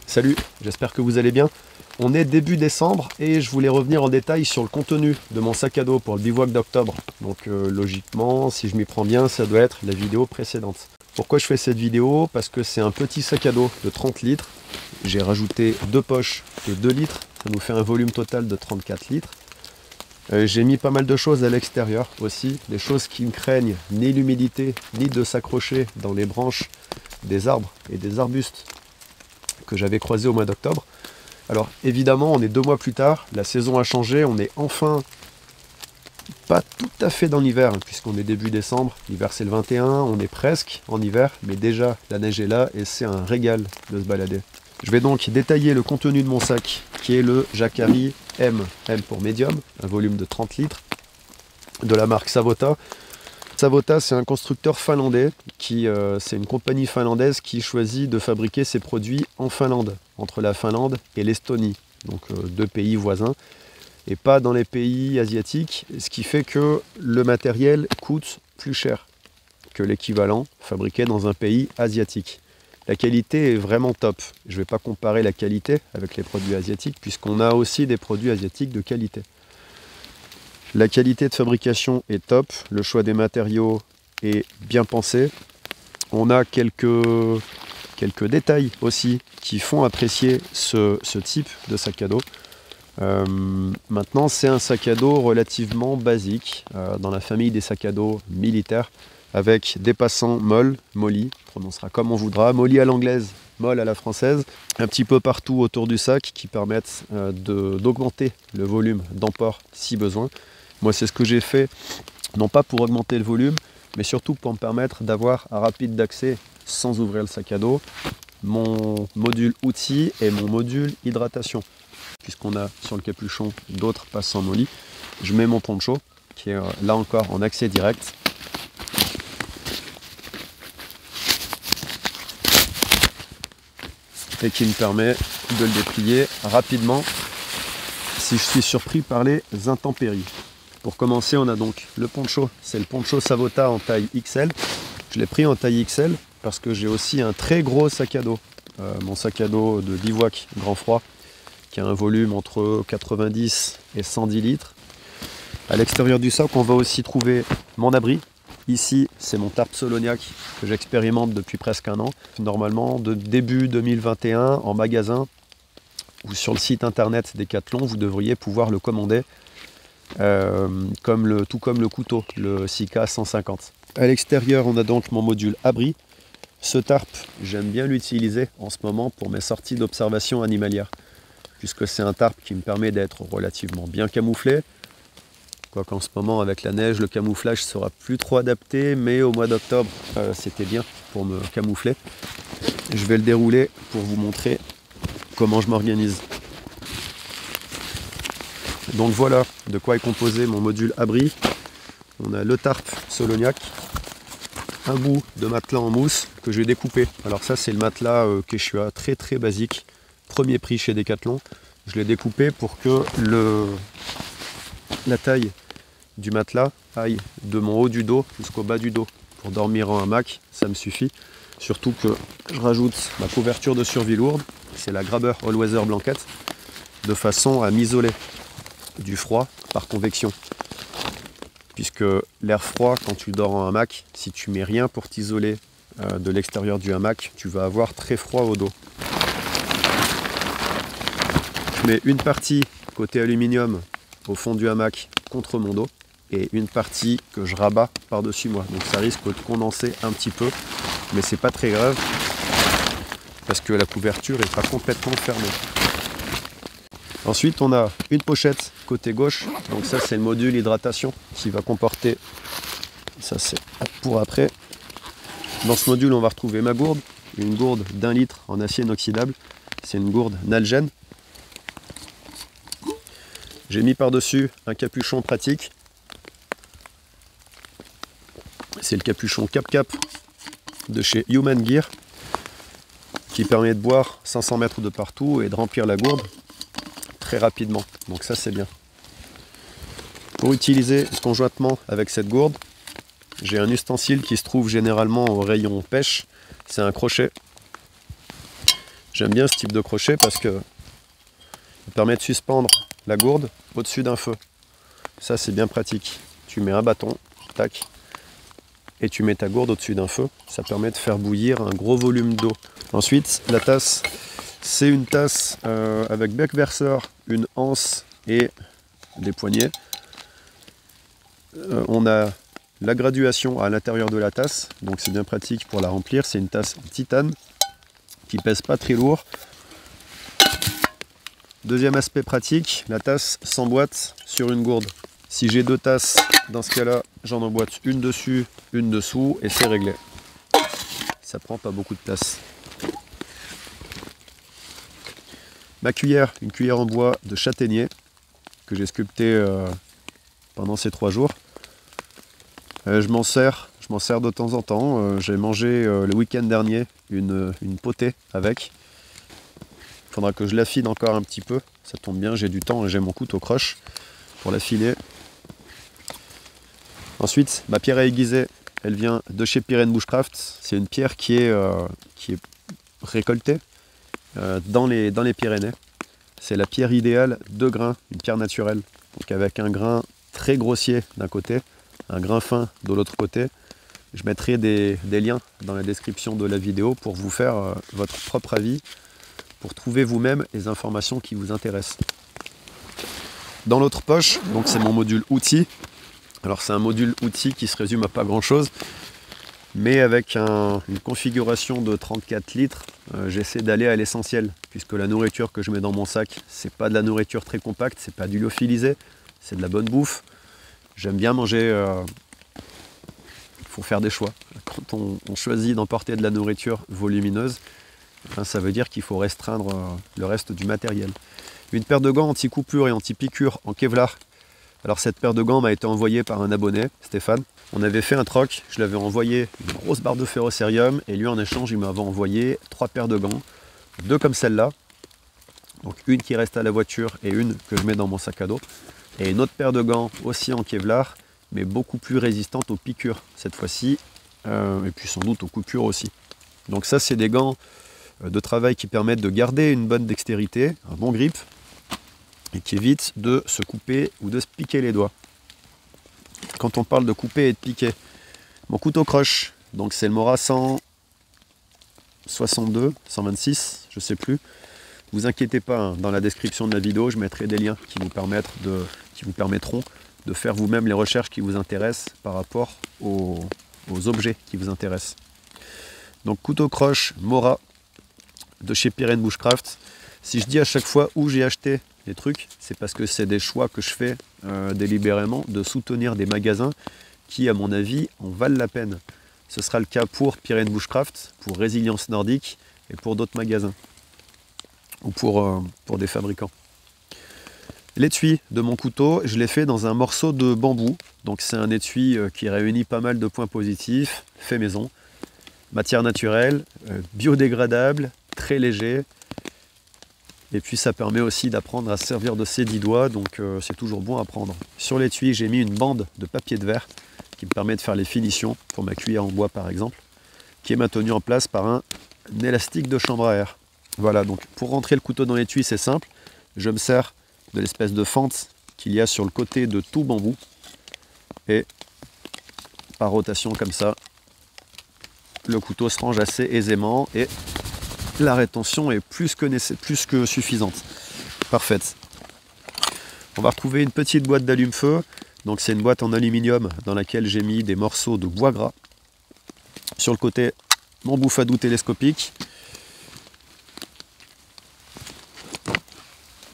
Salut, j'espère que vous allez bien. On est début décembre et je voulais revenir en détail sur le contenu de mon sac à dos pour le bivouac d'octobre. Donc logiquement, si je m'y prends bien, ça doit être la vidéo précédente. Pourquoi je fais cette vidéo? Parce que c'est un petit sac à dos de 30 litres. J'ai rajouté 2 poches de 2 litres. Ça nous fait un volume total de 34 litres. J'ai mis pas mal de choses à l'extérieur aussi. Des choses qui ne craignent ni l'humidité, ni de s'accrocher dans les branches des arbres et des arbustes que j'avais croisés au mois d'octobre. Alors évidemment, on est 2 mois plus tard, la saison a changé, on est enfin pas tout à fait dans l'hiver, puisqu'on est début décembre, l'hiver c'est le 21, on est presque en hiver, mais déjà la neige est là et c'est un régal de se balader. Je vais donc détailler le contenu de mon sac, qui est le Jacquari M, M pour médium, un volume de 30 litres, de la marque Savota. Savota, c'est un constructeur finlandais, c'est une compagnie finlandaise qui choisit de fabriquer ses produits en Finlande, entre la Finlande et l'Estonie, donc 2 pays voisins, et pas dans les pays asiatiques, ce qui fait que le matériel coûte plus cher que l'équivalent fabriqué dans un pays asiatique. La qualité est vraiment top. Je ne vais pas comparer la qualité avec les produits asiatiques, puisqu'on a aussi des produits asiatiques de qualité. La qualité de fabrication est top, le choix des matériaux est bien pensé. On a quelques détails aussi qui font apprécier ce type de sac à dos. Maintenant, c'est un sac à dos relativement basique, dans la famille des sacs à dos militaires, avec des passants molles, molly, on prononcera comme on voudra, molly à l'anglaise, molle à la française, un petit peu partout autour du sac qui permettent d'augmenter le volume d'emport si besoin. Moi, c'est ce que j'ai fait, non pas pour augmenter le volume, mais surtout pour me permettre d'avoir un rapide d'accès sans ouvrir le sac à dos, mon module outils et mon module hydratation. Puisqu'on a sur le capuchon d'autres passants molly, je mets mon poncho, qui est là encore en accès direct. Et qui me permet de le déplier rapidement si je suis surpris par les intempéries. Pour commencer, on a donc le poncho, c'est le poncho Savota en taille XL. Je l'ai pris en taille XL parce que j'ai aussi un très gros sac à dos. Mon sac à dos de bivouac grand froid, qui a un volume entre 90 et 110 litres. À l'extérieur du sac, on va aussi trouver mon abri. Ici, c'est mon tarp Soloniac que j'expérimente depuis presque un an. Normalement, de début 2021, en magasin ou sur le site internet Decathlon, vous devriez pouvoir le commander, tout comme le couteau, le Sika 150. À l'extérieur, on a donc mon module abri. Ce tarp, j'aime bien l'utiliser en ce moment pour mes sorties d'observation animalière, puisque c'est un tarp qui me permet d'être relativement bien camouflé. Quoiqu'en ce moment, avec la neige, le camouflage sera plus trop adapté, mais au mois d'octobre, c'était bien pour me camoufler. Je vais le dérouler pour vous montrer comment je m'organise. Donc voilà de quoi est composé mon module abri. On a le tarp Soloniac, un bout de matelas en mousse que j'ai découpé. Alors ça, c'est le matelas Quechua, très très basique, premier prix chez Decathlon. Je l'ai découpé pour que la taille du matelas aille de mon haut du dos jusqu'au bas du dos. Pour dormir en hamac, ça me suffit. Surtout que je rajoute ma couverture de survie lourde, c'est la Grabber All Weather Blanket, de façon à m'isoler du froid par convection. Puisque l'air froid, quand tu dors en hamac, si tu mets rien pour t'isoler de l'extérieur du hamac, tu vas avoir très froid au dos. Je mets une partie côté aluminium au fond du hamac contre mon dos et une partie que je rabats par-dessus moi. Donc ça risque de condenser un petit peu, mais c'est pas très grave parce que la couverture est pas complètement fermée. Ensuite, on a une pochette côté gauche. Donc ça, c'est le module hydratation qui va comporter, ça c'est pour après. Dans ce module, on va retrouver ma gourde, une gourde d'1 litre en acier inoxydable. C'est une gourde Nalgene. J'ai mis par-dessus un capuchon pratique. C'est le capuchon Cap de chez Human Gear qui permet de boire 500 mètres de partout et de remplir la gourde très rapidement. Donc ça, c'est bien. Pour utiliser conjointement avec cette gourde, j'ai un ustensile qui se trouve généralement au rayon pêche. C'est un crochet. J'aime bien ce type de crochet parce que il permet de suspendre la gourde au-dessus d'un feu. Ça, c'est bien pratique. Tu mets un bâton, tac, et tu mets ta gourde au-dessus d'un feu. Ça permet de faire bouillir un gros volume d'eau. Ensuite, la tasse, c'est une tasse avec bec verseur, une anse et des poignées. On a la graduation à l'intérieur de la tasse, donc c'est bien pratique pour la remplir. C'est une tasse en titane qui pèse pas très lourd. Deuxième aspect pratique, la tasse s'emboîte sur une gourde. Si j'ai deux tasses, dans ce cas-là, j'en emboîte une dessus, une dessous et c'est réglé. Ça prend pas beaucoup de place. Ma cuillère, une cuillère en bois de châtaignier que j'ai sculptée pendant ces 3 jours. Je m'en sers de temps en temps. J'ai mangé le week-end dernier une potée avec. Il faudra que je l'affine encore un petit peu. Ça tombe bien, j'ai du temps et j'ai mon couteau croche pour l'affiner. Ensuite, ma pierre à aiguiser, elle vient de chez Pyrénées Bushcraft. C'est une pierre qui est récoltée dans les Pyrénées. C'est la pierre idéale de grain, une pierre naturelle. Donc avec un grain très grossier d'un côté, un grain fin de l'autre côté. Je mettrai des liens dans la description de la vidéo pour vous faire votre propre avis, pour trouver vous-même les informations qui vous intéressent. Dans l'autre poche, donc c'est mon module outil. Alors c'est un module outil qui se résume à pas grand chose, mais avec une configuration de 34 litres, j'essaie d'aller à l'essentiel, puisque la nourriture que je mets dans mon sac, c'est pas de la nourriture très compacte, c'est pas du lyophilisé, c'est de la bonne bouffe. J'aime bien manger, il faut faire des choix. Quand on choisit d'emporter de la nourriture volumineuse, ça veut dire qu'il faut restreindre le reste du matériel. Une paire de gants anti-coupure et anti-piqûre en Kevlar. Alors cette paire de gants m'a été envoyée par un abonné, Stéphane. On avait fait un troc, je l'avais envoyé une grosse barre de ferrocérium et lui en échange il m'avait envoyé 3 paires de gants, 2 comme celle-là, donc une qui reste à la voiture et une que je mets dans mon sac à dos, et une autre paire de gants aussi en Kevlar, mais beaucoup plus résistante aux piqûres cette fois-ci, et puis sans doute aux coupures aussi. Donc ça c'est des gants de travail qui permettent de garder une bonne dextérité, un bon grip, et qui évite de se couper ou de se piquer les doigts. Quand on parle de couper et de piquer, mon couteau croche, donc c'est le Mora 162, 126, je sais plus. Vous inquiétez pas, hein, dans la description de la vidéo, je mettrai des liens qui vous permettront de faire vous-même les recherches qui vous intéressent par rapport aux objets qui vous intéressent. Donc couteau croche Mora de chez Pyrénées Bushcraft. Si je dis à chaque fois où j'ai acheté les trucs, c'est parce que c'est des choix que je fais délibérément de soutenir des magasins qui, à mon avis, en valent la peine. Ce sera le cas pour Pyrénées Bushcraft, pour Résilience Nordique et pour d'autres magasins ou pour des fabricants. L'étui de mon couteau, je l'ai fait dans un morceau de bambou. Donc c'est un étui qui réunit pas mal de points positifs, fait maison, matière naturelle, biodégradable, très léger. Et puis ça permet aussi d'apprendre à se servir de ses 10 doigts, donc c'est toujours bon à prendre. Sur l'étui, j'ai mis une bande de papier de verre qui me permet de faire les finitions, pour ma cuillère en bois par exemple, qui est maintenue en place par un élastique de chambre à air. Voilà, donc pour rentrer le couteau dans l'étui, c'est simple. Je me sers de l'espèce de fente qu'il y a sur le côté de tout bambou. Et par rotation comme ça, le couteau se range assez aisément et la rétention est plus que suffisante. Parfaite. On va retrouver une petite boîte d'allume-feu. Donc c'est une boîte en aluminium dans laquelle j'ai mis des morceaux de bois gras. Sur le côté, mon bouffe à doux télescopique.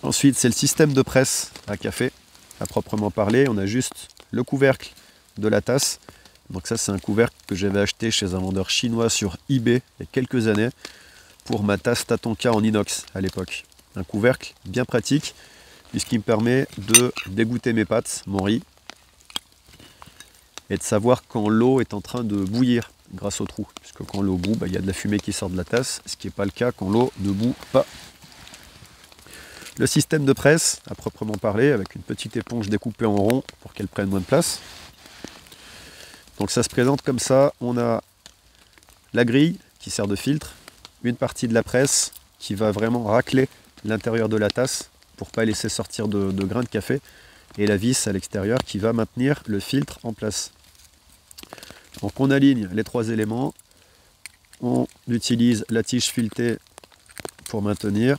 Ensuite, c'est le système de presse à café, à proprement parler. On a juste le couvercle de la tasse. Donc ça, c'est un couvercle que j'avais acheté chez un vendeur chinois sur eBay il y a quelques années pour ma tasse Tatonka en inox à l'époque. Un couvercle bien pratique puisqu'il me permet de dégoûter mes pâtes, mon riz, et de savoir quand l'eau est en train de bouillir grâce au trou. Puisque quand l'eau bout, il y a de la fumée qui sort de la tasse, ce qui n'est pas le cas quand l'eau ne bout pas. Le système de presse, à proprement parler, avec une petite éponge découpée en rond pour qu'elle prenne moins de place. Donc ça se présente comme ça. On a la grille qui sert de filtre, une partie de la presse qui va vraiment racler l'intérieur de la tasse pour pas laisser sortir de grains de café, et la vis à l'extérieur qui va maintenir le filtre en place. Donc on aligne les 3 éléments, on utilise la tige filetée pour maintenir,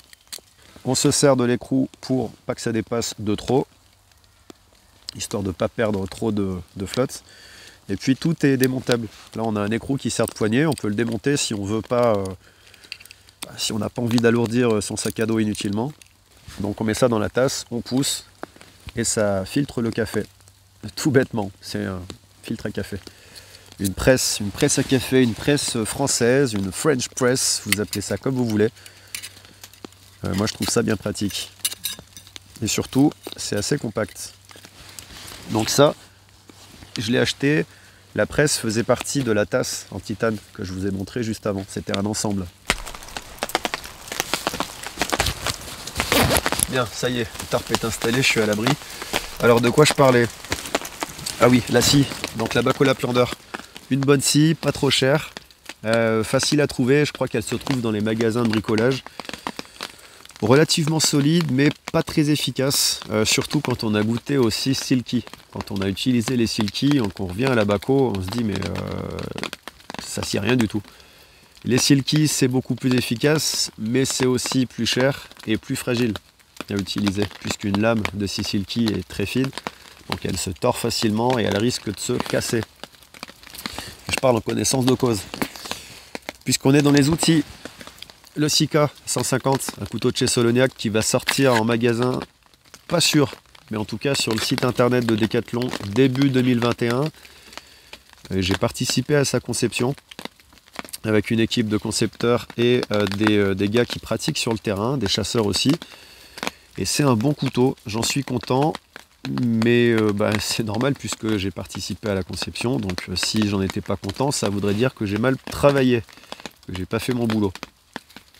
on se sert de l'écrou pour pas que ça dépasse de trop, histoire de ne pas perdre trop de flotte. Et puis tout est démontable. Là on a un écrou qui sert de poignée, on peut le démonter si on veut pas, si on n'a pas envie d'alourdir son sac à dos inutilement. Donc on met ça dans la tasse, on pousse et ça filtre le café. Tout bêtement, c'est un filtre à café. Une presse à café, une presse française, une French press, vous appelez ça comme vous voulez. Moi je trouve ça bien pratique. Et surtout, c'est assez compact. Donc ça, je l'ai acheté, la presse faisait partie de la tasse en titane que je vous ai montré juste avant, c'était un ensemble. Bien, ça y est, le tarp est installé, je suis à l'abri. Alors de quoi je parlais? Ah oui, la scie, donc la Bacola Plunder. Une bonne scie, pas trop chère, facile à trouver, je crois qu'elle se trouve dans les magasins de bricolage. Relativement solide mais pas très efficace, surtout quand on a goûté aux scies Silky. Quand on a utilisé les Silky, on revient à la Baco, on se dit mais ça scie rien du tout. Les Silky c'est beaucoup plus efficace, mais c'est aussi plus cher et plus fragile à utiliser, puisqu'une lame de scie Silky est très fine, donc elle se tord facilement et elle risque de se casser. Je parle en connaissance de cause. Puisqu'on est dans les outils, le Sika 150, un couteau de chez Soloniac qui va sortir en magasin, pas sûr, mais en tout cas sur le site internet de Decathlon début 2021. J'ai participé à sa conception avec une équipe de concepteurs et des gars qui pratiquent sur le terrain, des chasseurs aussi. Et c'est un bon couteau, j'en suis content, mais c'est normal puisque j'ai participé à la conception, donc si j'en étais pas content, ça voudrait dire que j'ai mal travaillé, que j'ai pas fait mon boulot.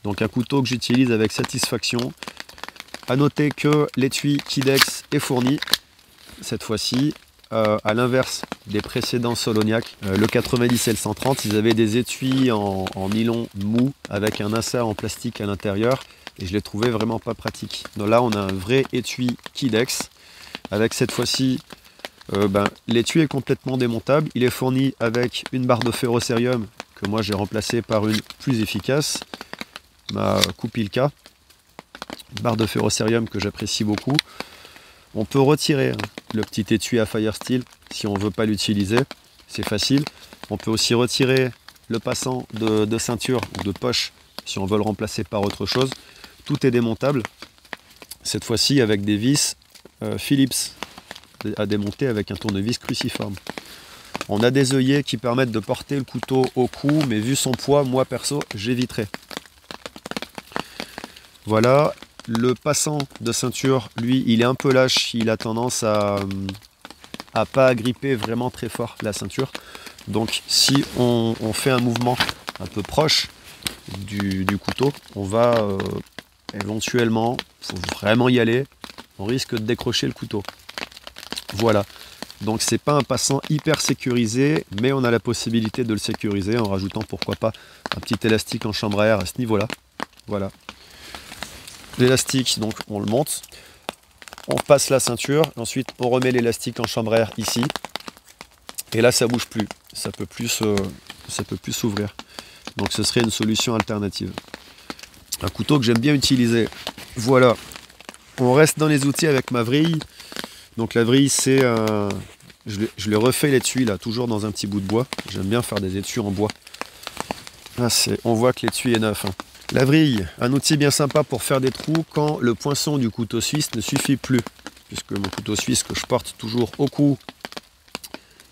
Donc un couteau que j'utilise avec satisfaction. A noter que l'étui Kydex est fourni, cette fois-ci, à l'inverse des précédents Soloniac. Le 90 et le 130, ils avaient des étuis en nylon mou avec un insert en plastique à l'intérieur et je les trouvais vraiment pas pratiques. Donc là, on a un vrai étui Kydex avec cette fois-ci, l'étui est complètement démontable. Il est fourni avec une barre de ferrocérium que moi j'ai remplacée par une plus efficace, ma Kupilka, une barre de ferrocérium que j'apprécie beaucoup. On peut retirer le petit étui à Firesteel si on ne veut pas l'utiliser, c'est facile. On peut aussi retirer le passant de ceinture ou de poche si on veut le remplacer par autre chose. Tout est démontable, cette fois-ci avec des vis Phillips à démonter avec un tournevis cruciforme. On a des œillets qui permettent de porter le couteau au cou, mais vu son poids, moi perso, j'éviterai. Voilà, le passant de ceinture, lui, il est un peu lâche, il a tendance à pas agripper vraiment très fort la ceinture. Donc si on fait un mouvement un peu proche du couteau, on va éventuellement, il faut vraiment y aller, on risque de décrocher le couteau. Voilà, donc c'est pas un passant hyper sécurisé, mais on a la possibilité de le sécuriser en rajoutant pourquoi pas un petit élastique en chambre à air à ce niveau-là. Voilà. L'élastique, donc on le monte, on passe la ceinture, ensuite on remet l'élastique en chambre à air ici, et là ça bouge plus, ça peut plus s'ouvrir. Donc ce serait une solution alternative. Un couteau que j'aime bien utiliser. Voilà, on reste dans les outils avec ma vrille. Donc la vrille, c'est je l'ai refait l'étui là, toujours dans un petit bout de bois. J'aime bien faire des étuis en bois. Ah, on voit que l'étui est neuf. Hein. La vrille, un outil bien sympa pour faire des trous quand le poinçon du couteau suisse ne suffit plus. Puisque mon couteau suisse que je porte toujours au cou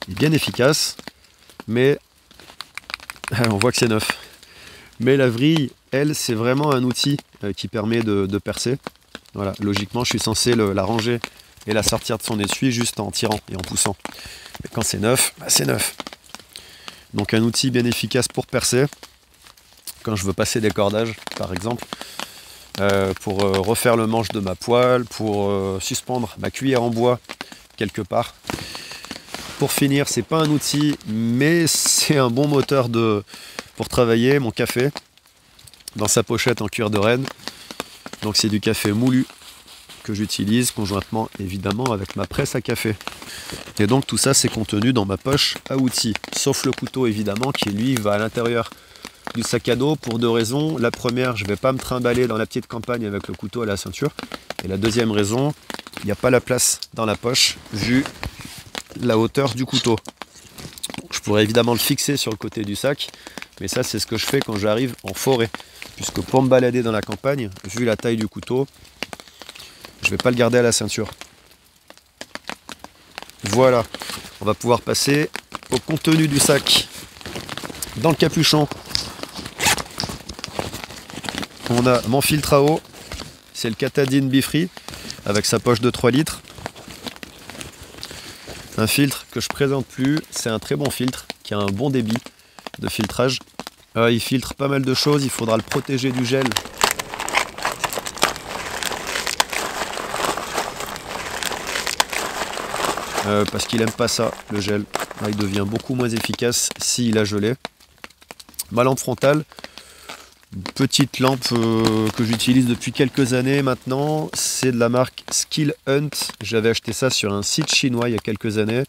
est bien efficace. Mais on voit que c'est neuf. Mais la vrille, elle, c'est vraiment un outil qui permet de percer. Voilà, logiquement, je suis censé la ranger et la sortir de son essuie juste en tirant et en poussant. Mais quand c'est neuf, c'est neuf. Donc un outil bien efficace pour percer. Quand je veux passer des cordages, par exemple, pour refaire le manche de ma poêle, pour suspendre ma cuillère en bois quelque part. Pour finir, c'est pas un outil, mais c'est un bon moteur pour travailler mon café. dans sa pochette en cuir de renne. Donc c'est du café moulu que j'utilise conjointement évidemment avec ma presse à café. Et donc tout ça c'est contenu dans ma poche à outils, sauf le couteau évidemment qui lui va à l'intérieur du sac à dos pour deux raisons. La première, je ne vais pas me trimballer dans la petite campagne avec le couteau à la ceinture. Et la deuxième raison, il n'y a pas la place dans la poche vu la hauteur du couteau. Je pourrais évidemment le fixer sur le côté du sac, mais ça c'est ce que je fais quand j'arrive en forêt. Puisque pour me balader dans la campagne, vu la taille du couteau, je ne vais pas le garder à la ceinture. Voilà, on va pouvoir passer au contenu du sac. Dans le capuchon, on a mon filtre à eau, c'est le Katadyn Be-Free avec sa poche de 3 litres. Un filtre que je présente plus, c'est un très bon filtre qui a un bon débit de filtrage. Il filtre pas mal de choses, il faudra le protéger du gel. Parce qu'il aime pas ça, le gel. Là, il devient beaucoup moins efficace s'il a gelé. Ma lampe frontale, petite lampe que j'utilise depuis quelques années maintenant, c'est de la marque Skill Hunt. J'avais acheté ça sur un site chinois il y a quelques années.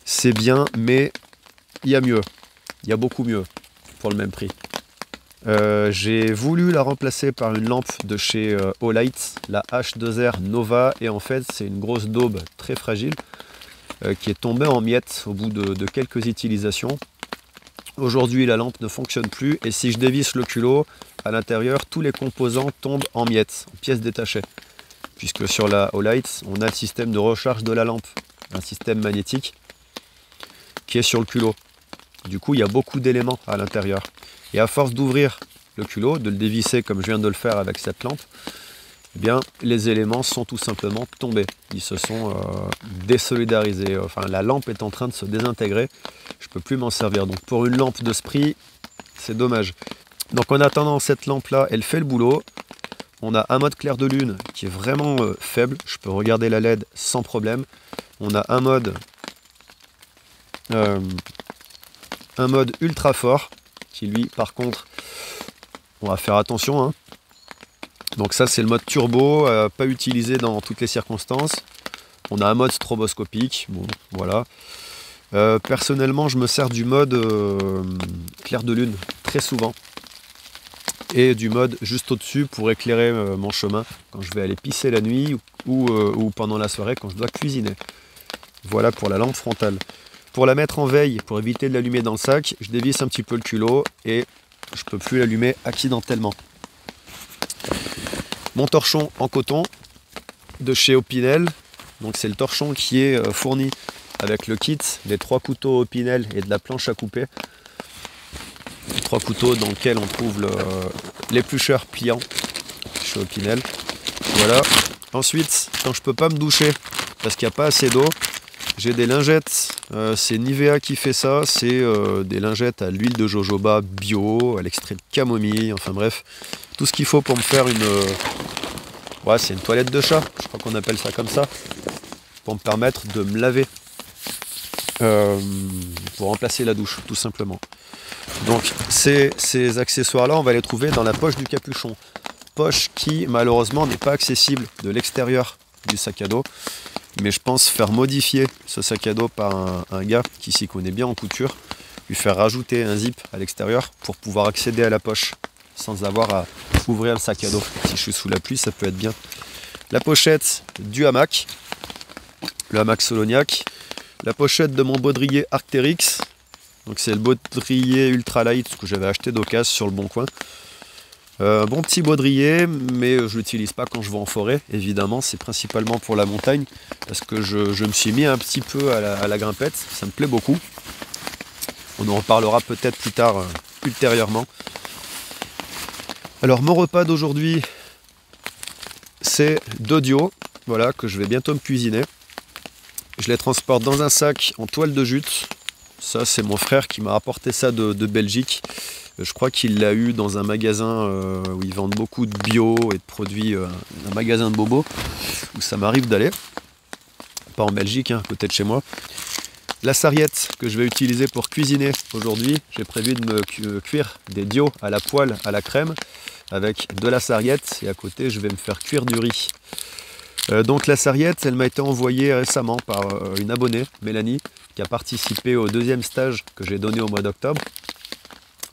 C'est bien, mais il y a mieux. Il y a beaucoup mieux pour le même prix. J'ai voulu la remplacer par une lampe de chez Olight, la H2R Nova, et en fait c'est une grosse daube très fragile qui est tombée en miettes au bout de quelques utilisations. Aujourd'hui la lampe ne fonctionne plus et si je dévisse le culot, à l'intérieur tous les composants tombent en miettes, en pièces détachées. Puisque sur la Olight, on a le système de recharge de la lampe, un système magnétique qui est sur le culot. Du coup il y a beaucoup d'éléments à l'intérieur. Et à force d'ouvrir le culot, de le dévisser comme je viens de le faire avec cette lampe, eh bien, les éléments sont tout simplement tombés. Ils se sont désolidarisés. Enfin, la lampe est en train de se désintégrer. Je ne peux plus m'en servir. Donc pour une lampe de ce prix, c'est dommage. Donc en attendant, cette lampe-là, elle fait le boulot. On a un mode clair de lune qui est vraiment faible. Je peux regarder la LED sans problème. On a un mode ultra fort qui lui par contre on va faire attention hein. Donc ça c'est le mode turbo, pas utilisé dans toutes les circonstances. On a un mode stroboscopique, bon voilà. Personnellement je me sers du mode clair de lune très souvent et du mode juste au dessus pour éclairer mon chemin quand je vais aller pisser la nuit ou pendant la soirée quand je dois cuisiner. Voilà pour la lampe frontale. Pour la mettre en veille, pour éviter de l'allumer dans le sac, je dévisse un petit peu le culot et je ne peux plus l'allumer accidentellement. Mon torchon en coton de chez Opinel, donc c'est le torchon qui est fourni avec le kit, les 3 couteaux Opinel et de la planche à couper. 3 couteaux dans lesquels on trouve l'éplucheur pliant chez Opinel. Voilà. Ensuite, quand je ne peux pas me doucher parce qu'il n'y a pas assez d'eau, j'ai des lingettes, c'est Nivea qui fait ça, c'est des lingettes à l'huile de jojoba bio, à l'extrait de camomille, enfin bref, tout ce qu'il faut pour me faire une... ouais, c'est une toilette de chat, je crois qu'on appelle ça comme ça, pour me permettre de me laver, pour remplacer la douche, tout simplement. Donc ces accessoires-là, on va les trouver dans la poche du capuchon, poche qui malheureusement n'est pas accessible de l'extérieur du sac à dos. Mais je pense faire modifier ce sac à dos par un gars qui s'y connaît bien en couture, lui faire rajouter un zip à l'extérieur pour pouvoir accéder à la poche sans avoir à ouvrir le sac à dos. Si je suis sous la pluie, ça peut être bien. La pochette du hamac, le hamac Soloniac, la pochette de mon baudrier Arc'teryx, donc c'est le baudrier ultralight que j'avais acheté d'occasion sur le Bon Coin. Bon petit baudrier, mais je l'utilise pas quand je vais en forêt, évidemment, c'est principalement pour la montagne, parce que je me suis mis un petit peu à la grimpette, ça me plaît beaucoup. On en reparlera peut-être plus tard, ultérieurement. Alors mon repas d'aujourd'hui, c'est d'audio, voilà, que je vais bientôt me cuisiner. Je les transporte dans un sac en toile de jute. Ça c'est mon frère qui m'a apporté ça de Belgique. Je crois qu'il l'a eu dans un magasin où ils vendent beaucoup de bio et de produits, un magasin de bobos, où ça m'arrive d'aller. Pas en Belgique, hein, à côté de chez moi. La sarriette que je vais utiliser pour cuisiner aujourd'hui, j'ai prévu de me cuire des dios à la poêle à la crème avec de la sarriette et à côté je vais me faire cuire du riz. Donc la sarriette, elle m'a été envoyée récemment par une abonnée, Mélanie, qui a participé au 2e stage que j'ai donné au mois d'octobre.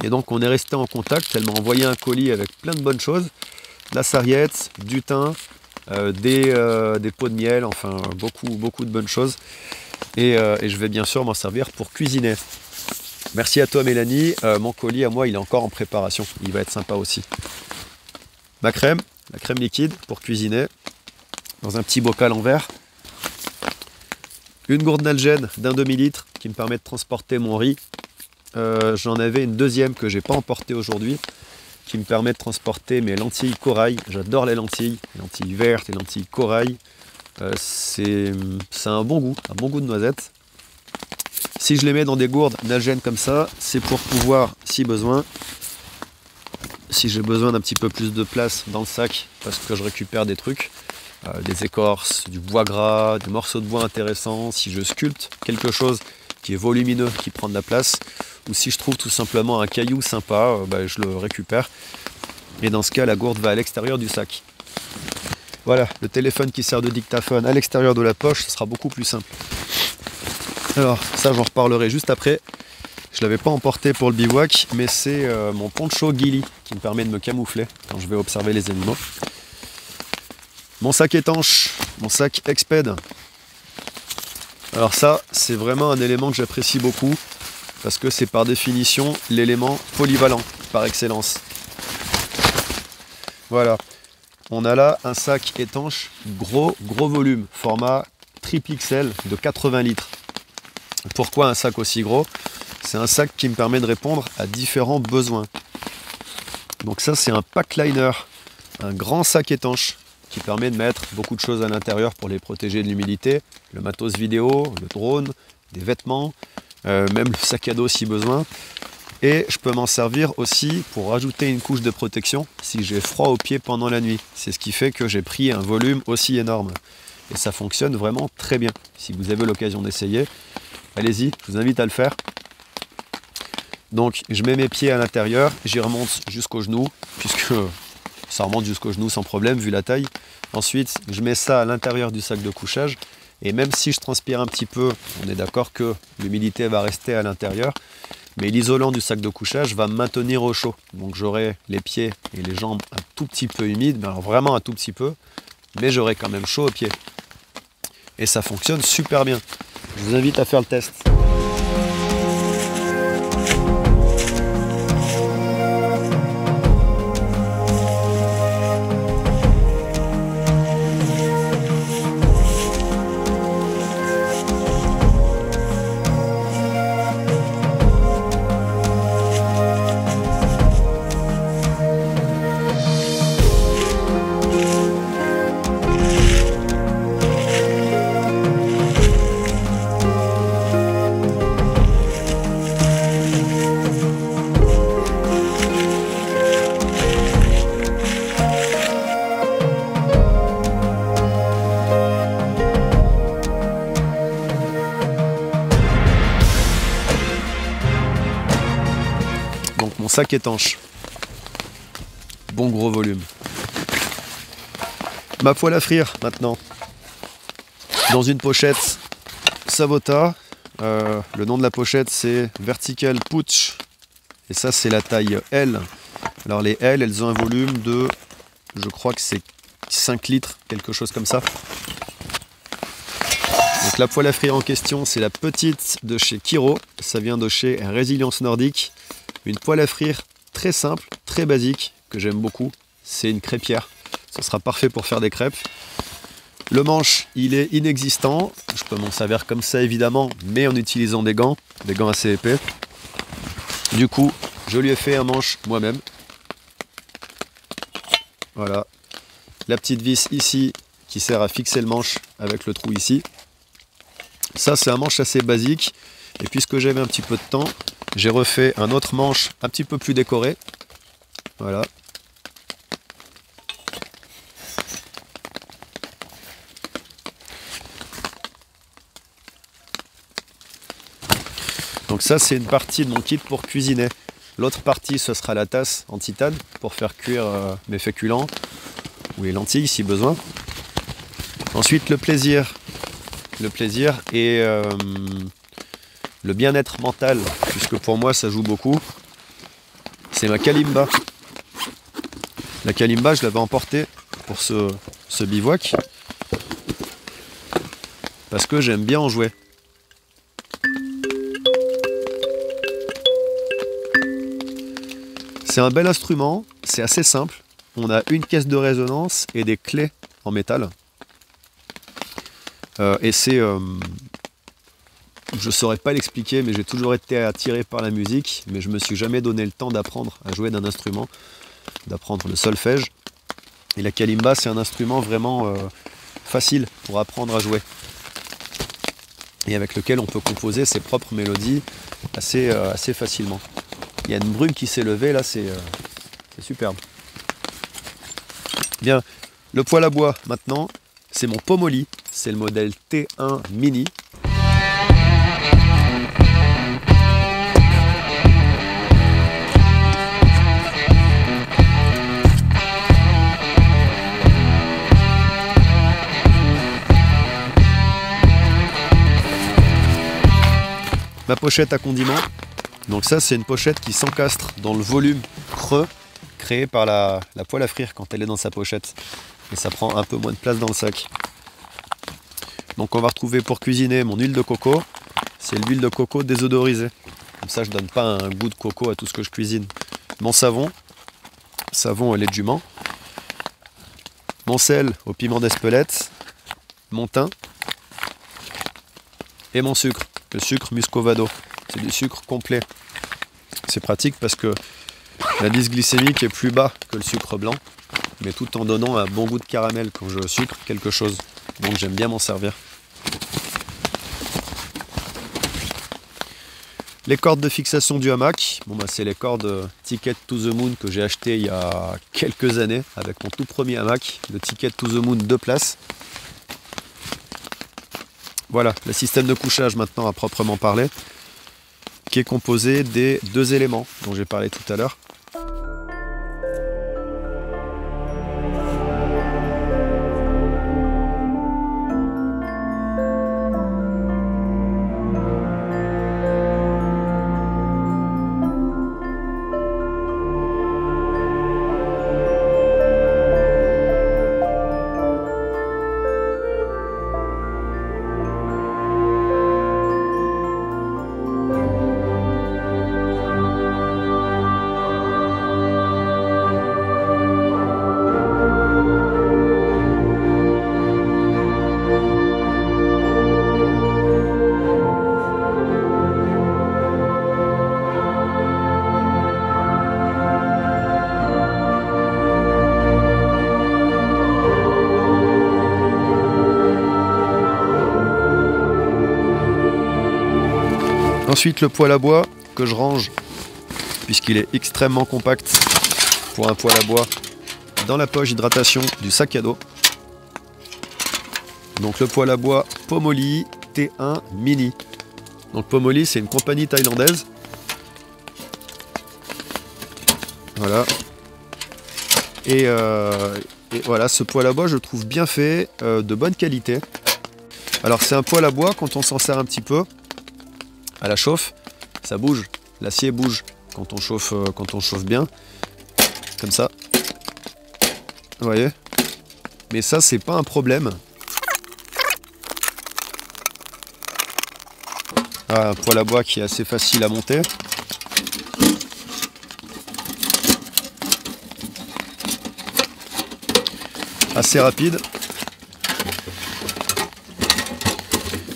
Et donc on est resté en contact, elle m'a envoyé un colis avec plein de bonnes choses. La sarriette, du thym, des pots de miel, enfin beaucoup de bonnes choses. Et je vais bien sûr m'en servir pour cuisiner. Merci à toi Mélanie, mon colis à moi il est encore en préparation, il va être sympa aussi. Ma crème, la crème liquide pour cuisiner, dans un petit bocal en verre. Une gourde d'algène d'un demi-litre qui me permet de transporter mon riz. J'en avais une deuxième que j'ai pas emportée aujourd'hui, qui me permet de transporter mes lentilles corail. J'adore les lentilles vertes, les lentilles corail. C'est un bon goût de noisette. Si je les mets dans des gourdes d'algène comme ça, c'est pour pouvoir, si besoin, si j'ai besoin d'un petit peu plus de place dans le sac, parce que je récupère des trucs, des écorces, du bois gras, des morceaux de bois intéressants, si je sculpte quelque chose qui est volumineux, qui prend de la place, ou si je trouve tout simplement un caillou sympa, je le récupère. Et dans ce cas, la gourde va à l'extérieur du sac. Voilà, le téléphone qui sert de dictaphone à l'extérieur de la poche, ce sera beaucoup plus simple. Alors, ça j'en reparlerai juste après. Je ne l'avais pas emporté pour le bivouac, mais c'est mon poncho ghillie qui me permet de me camoufler quand je vais observer les animaux. Mon sac étanche, mon sac Exped. Alors ça, c'est vraiment un élément que j'apprécie beaucoup, parce que c'est par définition l'élément polyvalent par excellence. Voilà. On a là un sac étanche gros volume, format triple XL de 80 litres. Pourquoi un sac aussi gros? C'est un sac qui me permet de répondre à différents besoins. Donc ça c'est un pack liner, un grand sac étanche qui permet de mettre beaucoup de choses à l'intérieur pour les protéger de l'humidité, le matos vidéo, le drone, des vêtements, même le sac à dos si besoin. Et je peux m'en servir aussi pour rajouter une couche de protection si j'ai froid aux pieds pendant la nuit. C'est ce qui fait que j'ai pris un volume aussi énorme. Et ça fonctionne vraiment très bien. Si vous avez l'occasion d'essayer, allez-y, je vous invite à le faire. Donc je mets mes pieds à l'intérieur, j'y remonte jusqu'aux genoux, puisque ça remonte jusqu'aux genoux sans problème vu la taille. Ensuite, je mets ça à l'intérieur du sac de couchage. Et même si je transpire un petit peu, on est d'accord que l'humidité va rester à l'intérieur. Mais l'isolant du sac de couchage va me maintenir au chaud. Donc j'aurai les pieds et les jambes un tout petit peu humides, mais alors vraiment un tout petit peu, mais j'aurai quand même chaud aux pieds. Et ça fonctionne super bien. Je vous invite à faire le test. Donc mon sac étanche, bon gros volume. Ma poêle à frire maintenant, dans une pochette Savota. Le nom de la pochette c'est Vertical Putsch, et ça c'est la taille L. Alors les L, elles ont un volume de, je crois que c'est 5 litres, quelque chose comme ça. Donc la poêle à frire en question, c'est la petite de chez Kiro, ça vient de chez Résilience Nordique. Une poêle à frire très simple, très basique, que j'aime beaucoup. C'est une crêpière. Ce sera parfait pour faire des crêpes. Le manche, il est inexistant. Je peux m'en servir comme ça évidemment, mais en utilisant des gants assez épais. Du coup, je lui ai fait un manche moi-même. Voilà. La petite vis ici qui sert à fixer le manche avec le trou ici. Ça, c'est un manche assez basique. Et puisque j'avais un petit peu de temps, j'ai refait un autre manche un petit peu plus décoré. Voilà. Donc ça, c'est une partie de mon kit pour cuisiner. L'autre partie, ce sera la tasse en titane pour faire cuire mes féculents ou les lentilles si besoin. Ensuite, le plaisir. Le plaisir et le bien-être mental, puisque pour moi, ça joue beaucoup. C'est ma kalimba. La kalimba, je l'avais emportée pour ce bivouac parce que j'aime bien en jouer. C'est un bel instrument, c'est assez simple. On a une caisse de résonance et des clés en métal. Et c'est... je ne saurais pas l'expliquer, mais j'ai toujours été attiré par la musique, mais je ne me suis jamais donné le temps d'apprendre à jouer d'un instrument, d'apprendre le solfège. Et la kalimba, c'est un instrument vraiment facile pour apprendre à jouer. Et avec lequel on peut composer ses propres mélodies assez facilement. Il y a une brume qui s'est levée, là, c'est superbe. Bien, le poêle à bois, maintenant, c'est mon Pomoli. C'est le modèle T1 Mini. Ma pochette à condiments. Donc ça, c'est une pochette qui s'encastre dans le volume creux créé par la poêle à frire quand elle est dans sa pochette. Et ça prend un peu moins de place dans le sac. Donc on va retrouver pour cuisiner mon huile de coco. C'est l'huile de coco désodorisée. Comme ça, je donne pas un goût de coco à tout ce que je cuisine. Mon savon au lait de jument. Mon sel au piment d'Espelette. Mon thym. Et mon sucre. Le sucre muscovado. C'est du sucre complet. C'est pratique parce que l'indice glycémique est plus bas que le sucre blanc, mais tout en donnant un bon goût de caramel quand je sucre quelque chose. Donc j'aime bien m'en servir. Les cordes de fixation du hamac, bon, c'est les cordes Ticket to the Moon que j'ai acheté il y a quelques années avec mon tout premier hamac, le Ticket to the Moon 2 places. Voilà, le système de couchage maintenant à proprement parler, qui est composé des deux éléments dont j'ai parlé tout à l'heure. Ensuite, le poêle à bois que je range, puisqu'il est extrêmement compact pour un poêle à bois, dans la poche hydratation du sac à dos. Donc le poêle à bois Pomoli T1 Mini. Donc Pomoli, c'est une compagnie thaïlandaise. Voilà. Et voilà, ce poêle à bois, je le trouve bien fait, de bonne qualité. Alors c'est un poêle à bois, quand on s'en sert un petit peu, à la chauffe, ça bouge, l'acier bouge quand on chauffe bien, comme ça. Vous voyez? Mais ça, c'est pas un problème. Ah, un poêle à bois qui est assez facile à monter. Assez rapide.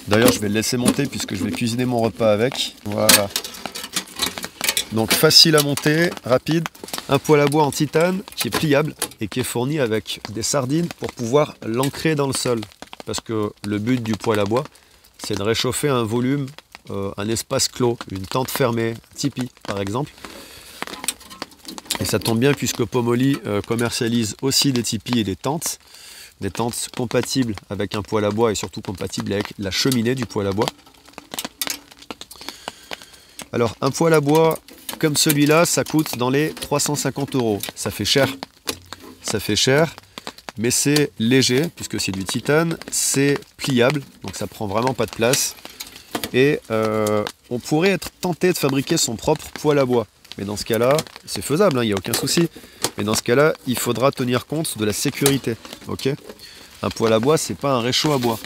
D'ailleurs, je vais le laisser monter puisque je vais cuisiner mon repas avec. Voilà. Donc facile à monter, rapide. Un poêle à bois en titane qui est pliable et qui est fourni avec des sardines pour pouvoir l'ancrer dans le sol. Parce que le but du poêle à bois, c'est de réchauffer un volume, un espace clos, une tente fermée, un tipi par exemple. Et ça tombe bien puisque Pomoli commercialise aussi des tipis et des tentes compatibles avec un poêle à bois et surtout compatibles avec la cheminée du poêle à bois. Alors un poêle à bois comme celui-là, ça coûte dans les 350 €. Ça fait cher. Ça fait cher, mais c'est léger, puisque c'est du titane, c'est pliable, donc ça prend vraiment pas de place. Et on pourrait être tenté de fabriquer son propre poêle à bois. Mais dans ce cas-là, c'est faisable, il n'y a aucun souci. Mais dans ce cas-là, il faudra tenir compte de la sécurité. Ok ? Un poêle à bois, c'est pas un réchaud à bois.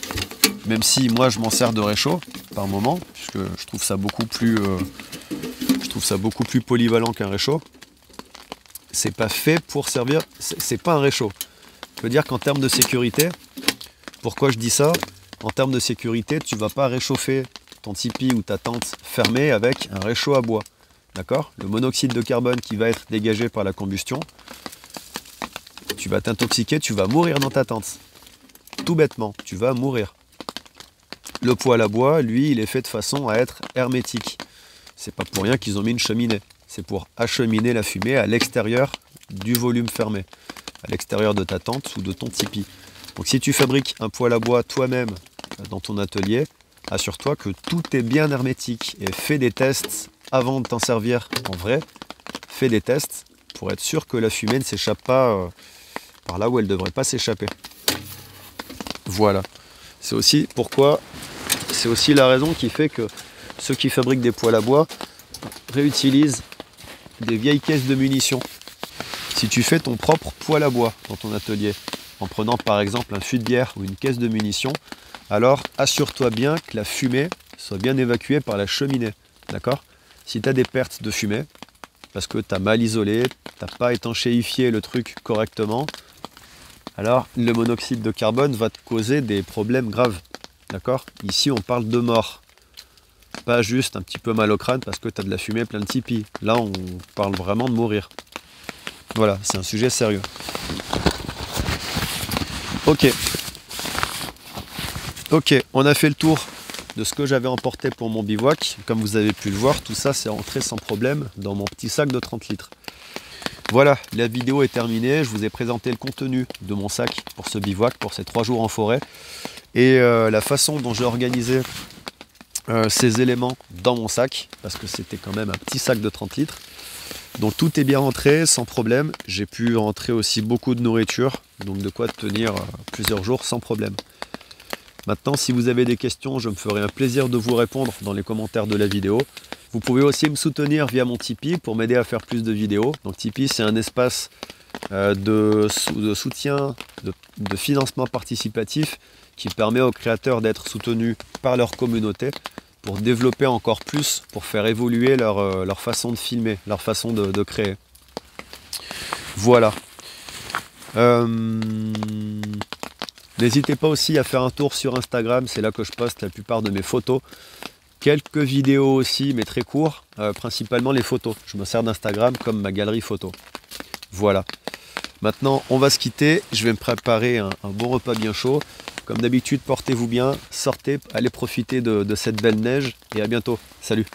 Même si moi je m'en sers de réchaud par moment, puisque je trouve ça beaucoup plus polyvalent qu'un réchaud. C'est pas fait pour servir, c'est pas un réchaud. Je veux dire qu'en termes de sécurité, pourquoi je dis ça? En termes de sécurité, tu vas pas réchauffer ton tipi ou ta tente fermée avec un réchaud à bois. D'accord? Le monoxyde de carbone qui va être dégagé par la combustion, tu vas t'intoxiquer, tu vas mourir dans ta tente. Tout bêtement, tu vas mourir. Le poêle à bois, lui, il est fait de façon à être hermétique. C'est pas pour rien qu'ils ont mis une cheminée. C'est pour acheminer la fumée à l'extérieur du volume fermé, à l'extérieur de ta tente ou de ton tipi. Donc si tu fabriques un poêle à bois toi-même dans ton atelier, assure-toi que tout est bien hermétique et fais des tests avant de t'en servir en vrai. Fais des tests pour être sûr que la fumée ne s'échappe pas par là où elle ne devrait pas s'échapper. Voilà. C'est aussi la raison qui fait que ceux qui fabriquent des poêles à bois réutilisent des vieilles caisses de munitions. Si tu fais ton propre poêle à bois dans ton atelier, en prenant par exemple un fût de bière ou une caisse de munitions, alors assure-toi bien que la fumée soit bien évacuée par la cheminée. D'accord ? Si tu as des pertes de fumée, parce que tu as mal isolé, tu n'as pas étanchéifié le truc correctement, alors le monoxyde de carbone va te causer des problèmes graves. D'accord ? Ici on parle de mort. Pas juste un petit peu mal au crâne parce que tu as de la fumée plein de tipi. Là on parle vraiment de mourir. Voilà, c'est un sujet sérieux. Ok, on a fait le tour de ce que j'avais emporté pour mon bivouac. Comme vous avez pu le voir, tout ça c'est rentré sans problème dans mon petit sac de 30 litres. Voilà, la vidéo est terminée. Je vous ai présenté le contenu de mon sac pour ce bivouac, pour ces 3 jours en forêt. Et la façon dont j'ai organisé ces éléments dans mon sac, parce que c'était quand même un petit sac de 30 litres. Donc tout est bien rentré sans problème. J'ai pu rentrer aussi beaucoup de nourriture, donc de quoi tenir plusieurs jours sans problème. Maintenant, si vous avez des questions, je me ferai un plaisir de vous répondre dans les commentaires de la vidéo. Vous pouvez aussi me soutenir via mon Tipeee pour m'aider à faire plus de vidéos. Donc Tipeee, c'est un espace de soutien, de financement participatif qui permet aux créateurs d'être soutenus par leur communauté pour développer encore plus, pour faire évoluer leur façon de filmer, leur façon de créer. Voilà. N'hésitez pas aussi à faire un tour sur Instagram, c'est là que je poste la plupart de mes photos. Quelques vidéos aussi, mais très courts, principalement les photos. Je me sers d'Instagram comme ma galerie photo. Voilà. Maintenant, on va se quitter. Je vais me préparer un bon repas bien chaud. Comme d'habitude, portez-vous bien, sortez, allez profiter de cette belle neige et à bientôt. Salut!